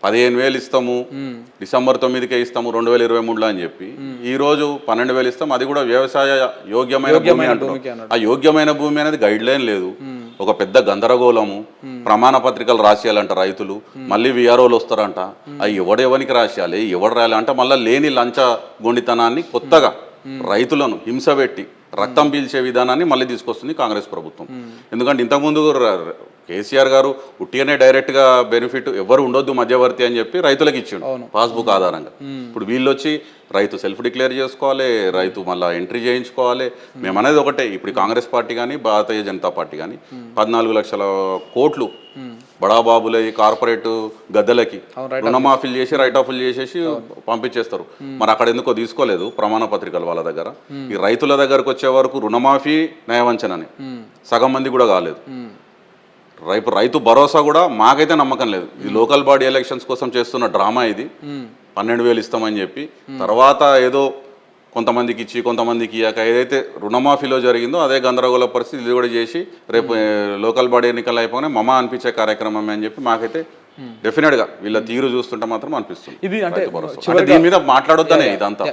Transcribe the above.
15,000 ఇస్తాము, డిసెంబర్ 9కే ఇస్తాము 2023లో అని చెప్పి ఈ రోజు 12,000 ఇస్తాం. అది కూడా వ్యవసాయ యోగ్యమైన భూమి అంటున్నాం. ఆ యోగ్యమైన భూమి అనేది గైడ్ లైన్ లేదు. ఒక పెద్ద గందరగోళము. ప్రమాణ పత్రికలు రాసేయాలంట రైతులు, మళ్ళీ విఆర్ఓలు వస్తారంట. అవి ఎవడెవనికి రాసేయాలి, ఎవడు రాయాలి అంటే మళ్ళీ లేని లంచ గొండితనాన్ని కొత్తగా రైతులను హింస పెట్టి రక్తం పీల్చే విధానాన్ని మళ్ళీ తీసుకొస్తుంది కాంగ్రెస్ ప్రభుత్వం. ఎందుకంటే ఇంతకుముందు కేసీఆర్ గారు ఉట్టిగానే డైరెక్ట్గా బెనిఫిట్ ఎవరు ఉండొద్దు మధ్యవర్తి అని చెప్పి రైతులకు ఇచ్చిండు పాస్బుక్ ఆధారంగా. ఇప్పుడు వీళ్ళు వచ్చి రైతు సెల్ఫ్ డిక్లేర్ చేసుకోవాలి, రైతు మళ్ళీ ఎంట్రీ చేయించుకోవాలి. మేము అనేది ఒకటే, ఇప్పుడు కాంగ్రెస్ పార్టీ కానీ భారతీయ జనతా పార్టీ కానీ 14 లక్షల కోట్లు బడాబాబుల కార్పొరేట్ గద్దెలకి రుణమాఫీలు చేసి రైట్ ఆఫ్లు చేసేసి పంపించేస్తారు. మరి అక్కడ ఎందుకో తీసుకోలేదు ప్రమాణ పత్రికలు వాళ్ళ దగ్గర. ఈ రైతుల దగ్గరకు వచ్చే వరకు రుణమాఫీ నయవంచనని సగం మంది కూడా కాలేదు. రైతు భరోసా కూడా మాకైతే నమ్మకం లేదు. ఇది లోకల్ బాడీ ఎలక్షన్స్ కోసం చేస్తున్న డ్రామా. ఇది 12,000 ఇస్తామని చెప్పి తర్వాత ఏదో కొంతమందికి ఇచ్చి కొంతమందికి ఇయ్యాక ఏదైతే రుణమాఫీలో జరిగిందో అదే గందరగోళ పరిస్థితి ఇది కూడా చేసి రేపు లోకల్ బాడీ ఎన్నికలు అయిపోయినా మమ అనిపించే కార్యక్రమం అని చెప్పి మాకైతే డెఫినెట్గా వీళ్ళ తీరు చూస్తుంటే మాత్రం అనిపిస్తుంది. దీని మీద మాట్లాడొద్దనే ఇదంతా.